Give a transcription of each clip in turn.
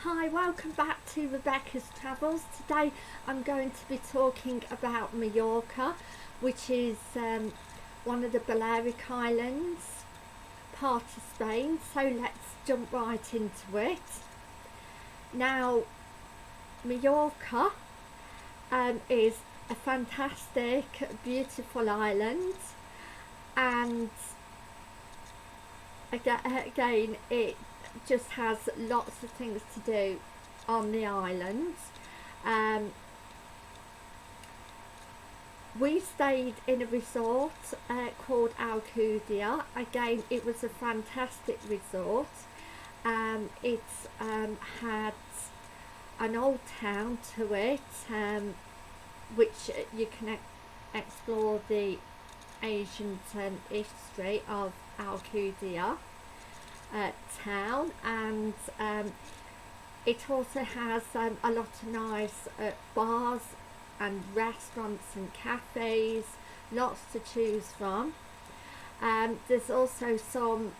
Hi, welcome back to Rebecca's Travels. Today I'm going to be talking about Majorca, which is one of the Balearic Islands, part of Spain. So let's jump right into it. Now, Majorca is a fantastic, beautiful island, and again it just has lots of things to do on the island. We stayed in a resort called Alcudia. Again, it was a fantastic resort. It had an old town to it, which you can explore the ancient history of Alcudia town, and it also has a lot of nice bars and restaurants and cafes, lots to choose from. There's also some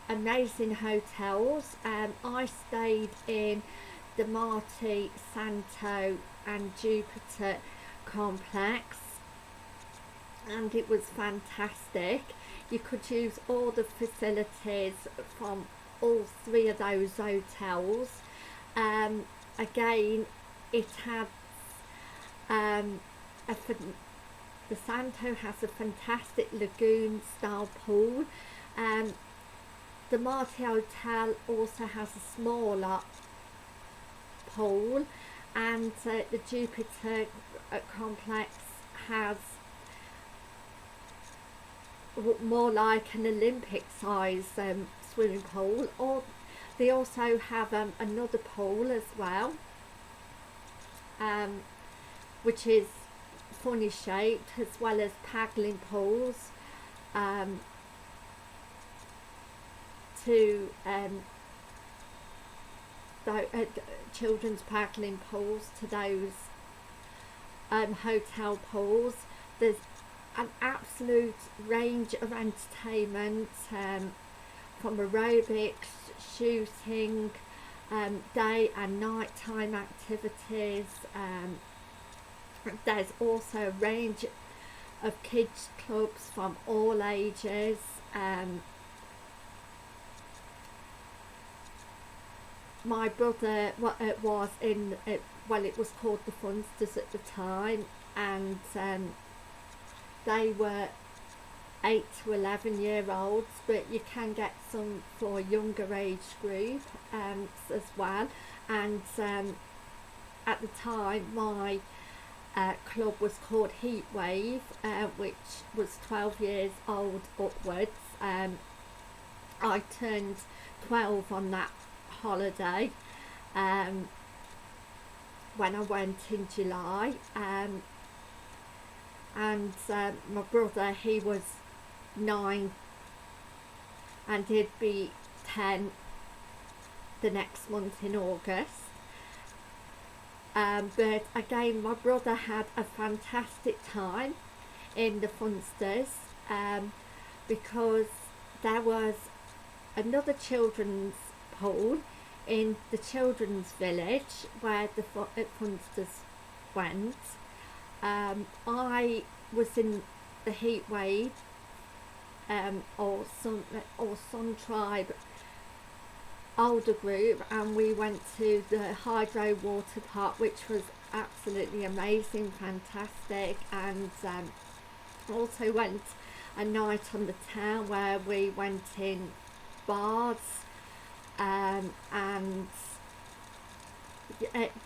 amazing hotels. I stayed in the Marti, Santo and Jupiter complex, and it was fantastic. You could use all the facilities from all three of those hotels. Again, it had the Santo has a fantastic lagoon style pool. The Marti Hotel also has a smaller pool, and the Jupiter complex has more like an Olympic size swimming pool. Or they also have another pool as well, which is funny shaped, as well as paddling pools to children's paddling pools to those hotel pools. There's an absolute range of entertainment, from aerobics, shooting, day and night time activities. There's also a range of kids clubs from all ages. My brother was in it, well, it was called the Funsters at the time, and they were 8 to 11-year-olds, but you can get some for younger age group as well. And at the time, my club was called Heat Wave, which was 12 years old upwards. I turned 12 on that holiday when I went in July. And my brother, he was 9, and he'd be 10 the next month in August. But again, my brother had a fantastic time in the Funsters, because there was another children's pool in the children's village where the Funsters went. I was in the Heat Wave or Sun Tribe older group, and we went to the Hydro Water Park, which was absolutely amazing, fantastic. And also went a night on the town where we went in bars, and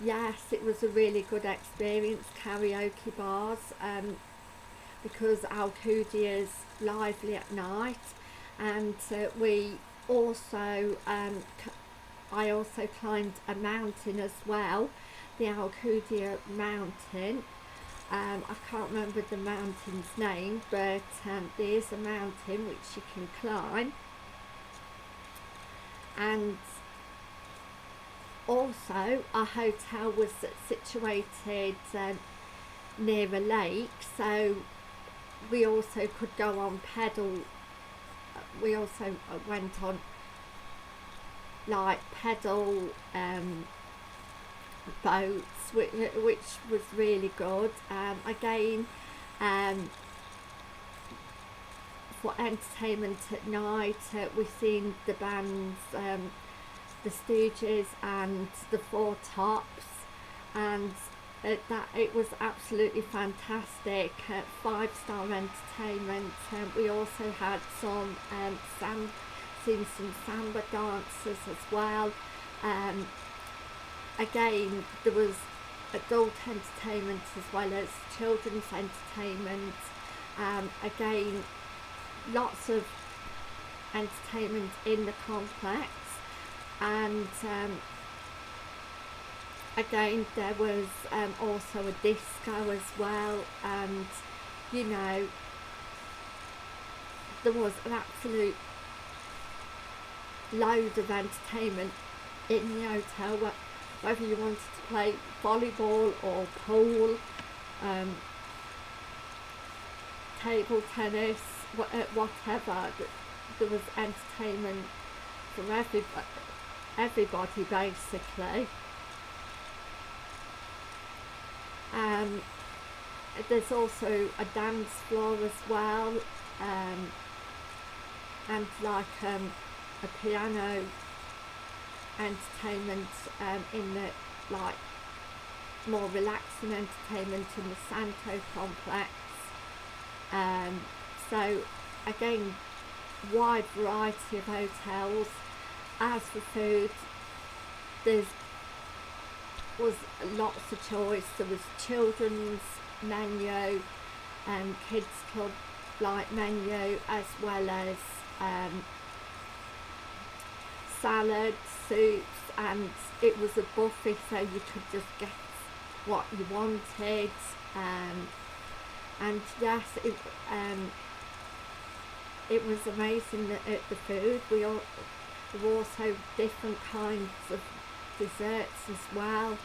yes, it was a really good experience, karaoke bars, because Alcudia is lively at night. And we also I also climbed a mountain as well, the Alcudia mountain. I can't remember the mountain's name, but there is a mountain which you can climb. And also our hotel was situated near a lake, so we also could go on pedal. We also went on like pedal boats, which was really good. Again, for entertainment at night, we've seen the bands, the Stooges and the Four Tops, and that it was absolutely fantastic. 5-star entertainment. We also had some seen some samba dancers as well. Again, there was adult entertainment as well as children's entertainment. Again, lots of entertainment in the complex, and again there was also a disco as well, and you know, there was an absolute load of entertainment in the hotel, whether you wanted to play volleyball or pool, table tennis, whatever. There was entertainment for everybody basically. There's also a dance floor as well, and like a piano entertainment in the like more relaxing entertainment in the Santo complex. So again, wide variety of hotels. As for food, there was lots of choice. There was children's menu and kids club like menu, as well as salads, soups, and it was a buffet, so you could just get what you wanted. And yes, it was amazing the food. There were also different kinds of desserts as well.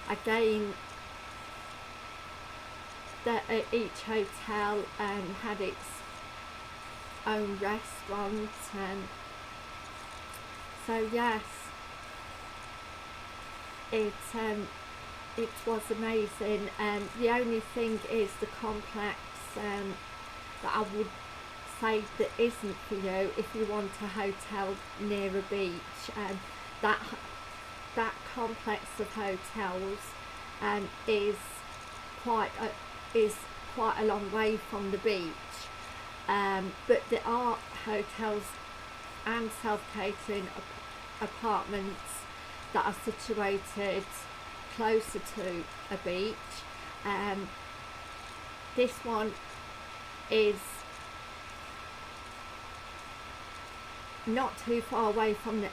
Again, each hotel had its own restaurant, and so yes, it was amazing. The only thing is the complex that I would say that isn't for you if you want a hotel near a beach. That complex of hotels is quite a long way from the beach, but there are hotels and self-catering apartments that are situated closer to a beach. This one is not too far away from the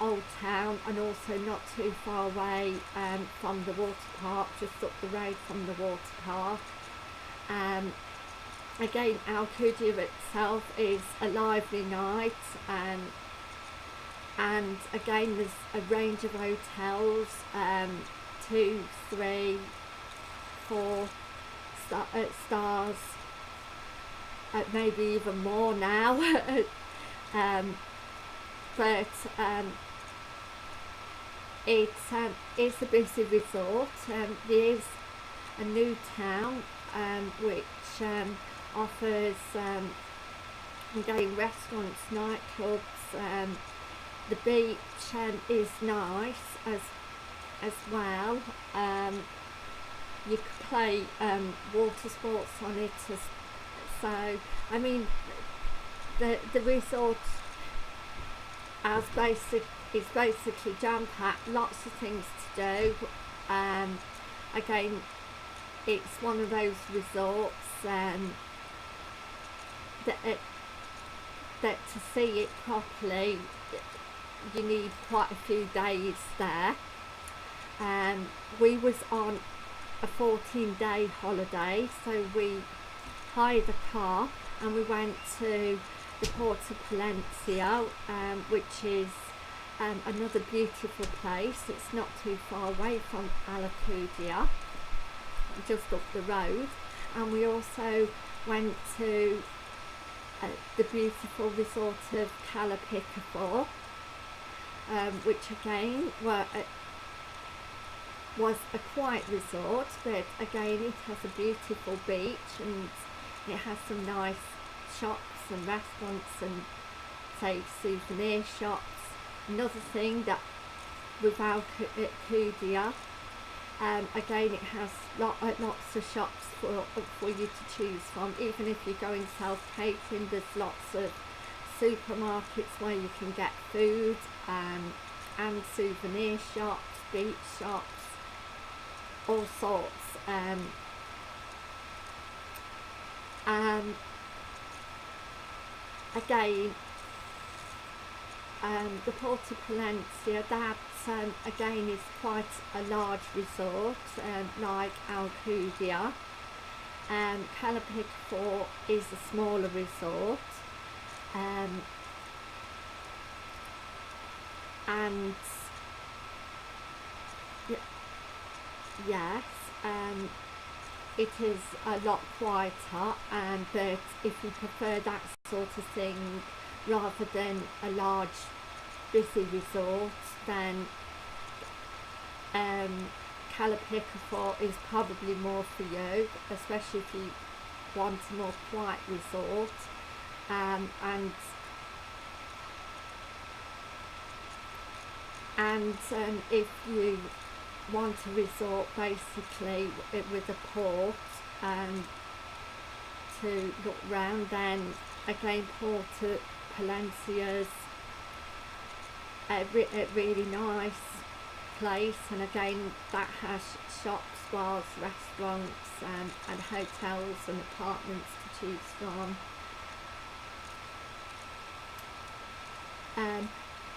old town, and also not too far away from the water park, just up the road from the water park. Again, Alcudia itself is a lively night, and again there's a range of hotels, 2, 3, 4 stars, maybe even more now. But it's a busy resort. There is a new town which offers again restaurants, nightclubs. The beach is nice as well. You could play water sports on it. So I mean, the resort is basically jam-packed, lots of things to do. Again, it's one of those resorts that to see it properly you need quite a few days there. We was on a 14-day holiday, so we hired a car and we went to the Port of Palencia, which is another beautiful place. It's not too far away from Alcudia, just up the road. And we also went to the beautiful resort of Cala Picafort. which again was a quiet resort, but again it has a beautiful beach and it has some nice shops and restaurants and say souvenir shops. Another thing that with Alcudia, again it has lots of shops for you to choose from. Even if you're going self-catering, there's lots of supermarkets where you can get food, and souvenir shops, beach shops, all sorts. Again, the Porta Palencia, that again is quite a large resort, like Alcudia. Calapico is a smaller resort, and yes, it is a lot quieter, but if you prefer that sort of thing rather than a large busy resort, then Calapico is probably more for you, especially if you want a more quiet resort. And if you want a resort basically with a port to look round, then again Porta Palencia's a really nice place, and again that has shops, bars, restaurants, and hotels and apartments to choose from.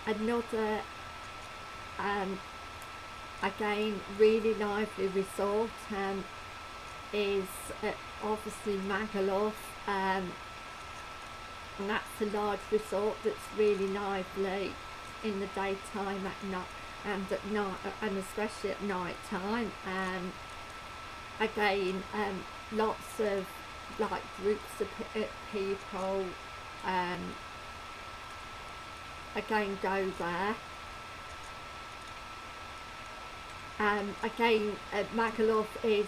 Another again really lively resort is obviously Magaluf, and that's a large resort that's really lively in the daytime and at night, and especially at night time. Again, lots of like groups of people again go there. Again, Magaluf is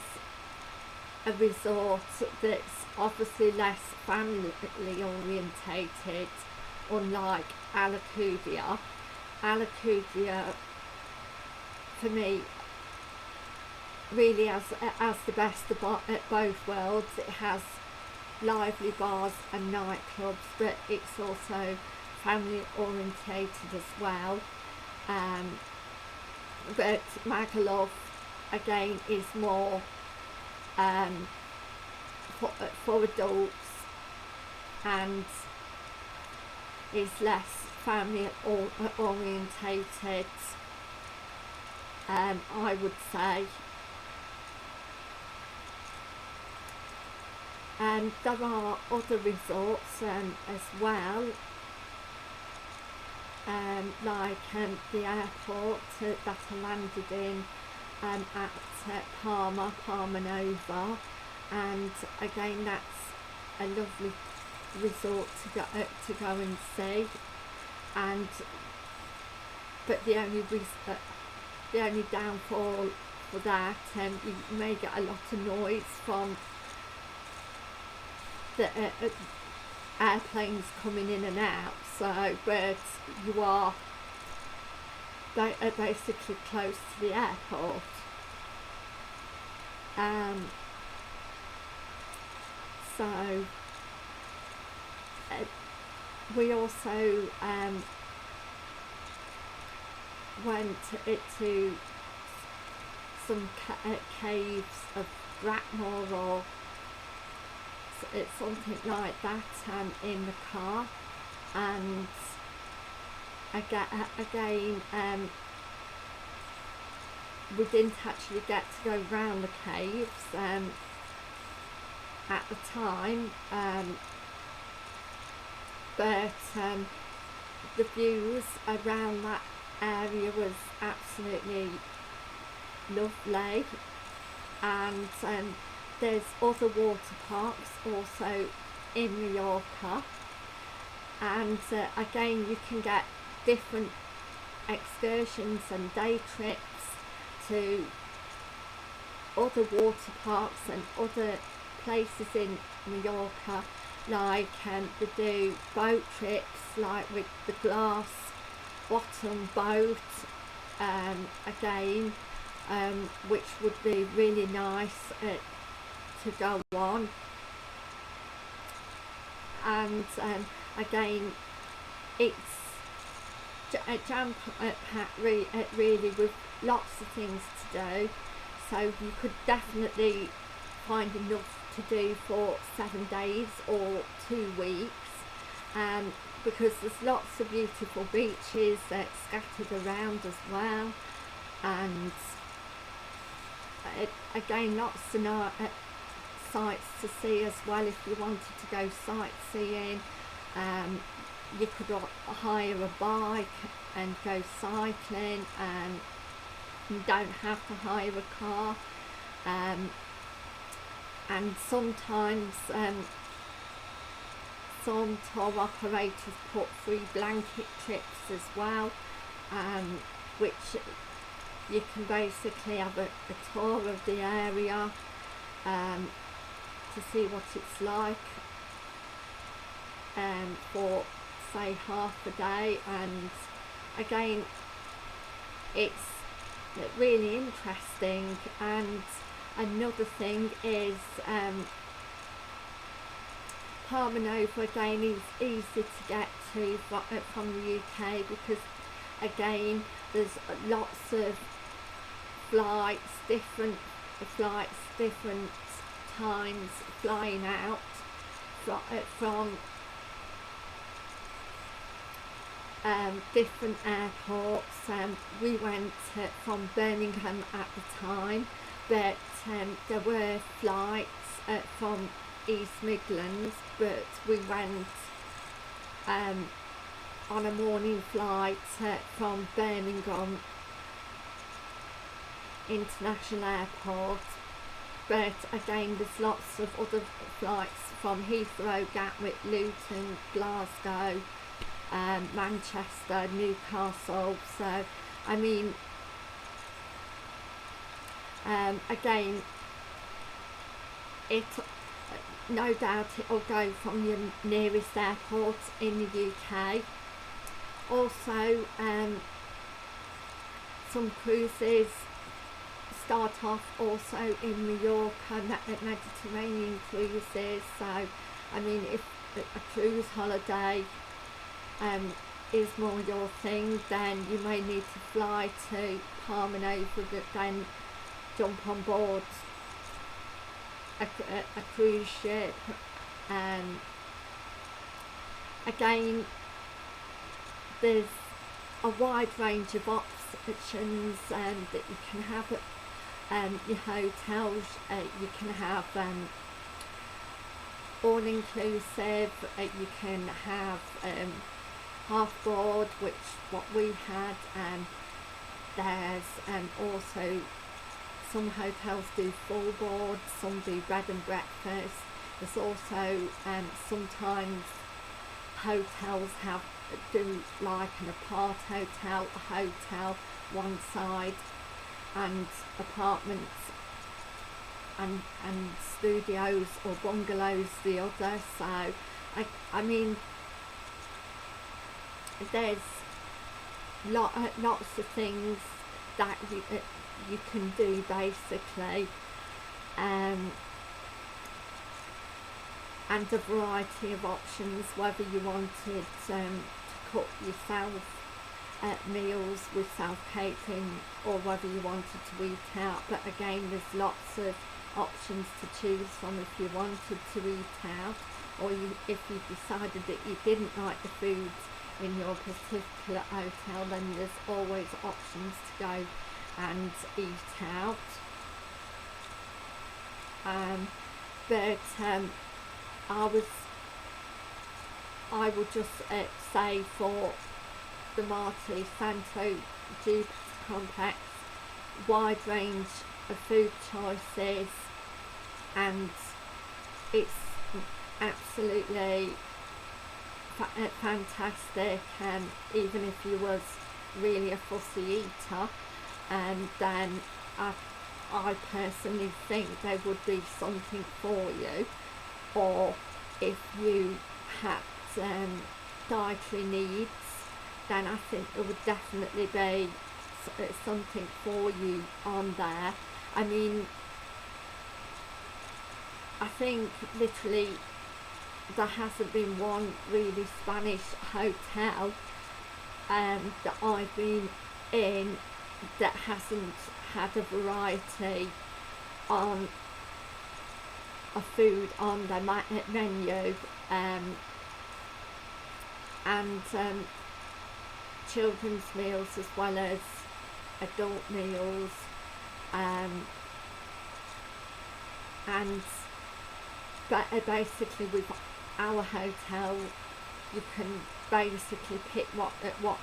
a resort that's obviously less family orientated, unlike Alcudia. Alcudia, for me, really has the best of both worlds. It has lively bars and nightclubs, but it's also family orientated as well. But Magaluf again is more for adults and is less family orientated, I would say. And there are other resorts as well, like the airport that I landed in at Palma Nova, and again that's a lovely resort to go and see. And but the only downfall for that, you may get a lot of noise from the airplanes coming in and out. So, but you are basically close to the airport. So we also went to some caves of Gratmore, or it's something like that, in the car. And again, we didn't actually get to go round the caves at the time, but the views around that area was absolutely lovely. And there's other water parks also in Majorca, and again you can get different excursions and day trips to other water parks and other places in Majorca, like they do boat trips like with the glass bottom boat again, which would be really nice to go on. And again, it's jam-packed really with lots of things to do, so you could definitely find enough to do for 7 days or 2 weeks, because there's lots of beautiful beaches scattered around as well, and again lots of sights to see as well. If you wanted to go sightseeing, you could hire a bike and go cycling, and you don't have to hire a car, and sometimes some tour operators put free blanket trips as well, which you can basically have a tour of the area to see what it's like for say half a day. And again, it's really interesting. And another thing is Parmenova again is easy to get to from the UK, because again there's lots of different times flying out from different airports. We went from Birmingham at the time, but there were flights from East Midlands, but we went on a morning flight from Birmingham International Airport. But again, there's lots of other flights from Heathrow, Gatwick, Luton, Glasgow, Manchester, Newcastle. So I mean, again, it no doubt it'll go from your nearest airport in the UK. Also, some cruises start off also in Majorca, Mediterranean cruises. So I mean, if a cruise holiday is more your thing, then you may need to fly to Parmenova, but then jump on board a cruise ship. Again, there's a wide range of options that you can have at your hotels. You can have all inclusive, you can have half board, which what we had, and there's also some hotels do full board, some do bed and breakfast. There's also sometimes hotels do like an apart hotel, a hotel one side, and apartments and studios or bungalows the other. So I mean, there's lots of things that you can do basically, and a variety of options, whether you wanted to cook yourself meals with self-catering, or whether you wanted to eat out. But again, there's lots of options to choose from if you wanted to eat out, or if you decided that you didn't like the food in your particular hotel, then there's always options to go and eat out. But I would just say for the Marti Santo Jupiter complex, wide range of food choices, and it's absolutely fantastic. Even if you was really a fussy eater, then I personally think there would be something for you. Or if you had dietary needs, then I think there would definitely be something for you on there. I mean, I think literally there hasn't been one really Spanish hotel that I've been in that hasn't had a variety on of food on their menu, and children's meals as well as adult meals, and basically with our hotel you can basically pick what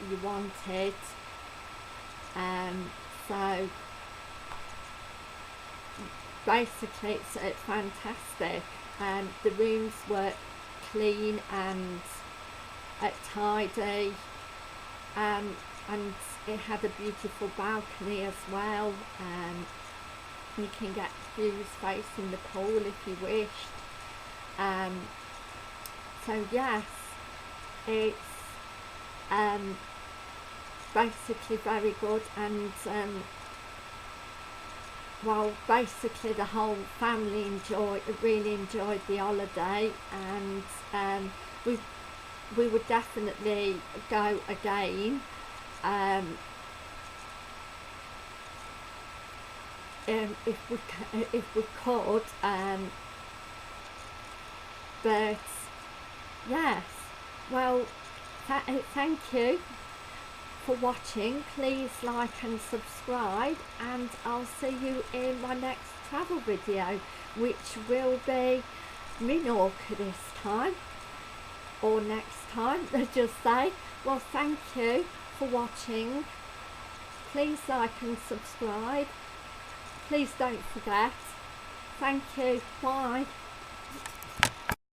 you wanted, so basically it's fantastic. The rooms were clean and tidy, and it had a beautiful balcony as well. You can get views facing the pool if you wished. So yes, it's basically very good, and well, basically the whole family really enjoyed the holiday, and we would definitely go again. If we could, but yes, well, thank you for watching. Please like and subscribe, and I'll see you in my next travel video, which will be Minorca this time, or next time, let's just say. Well, thank you for watching. Please like and subscribe. Please don't forget. Thank you. Bye.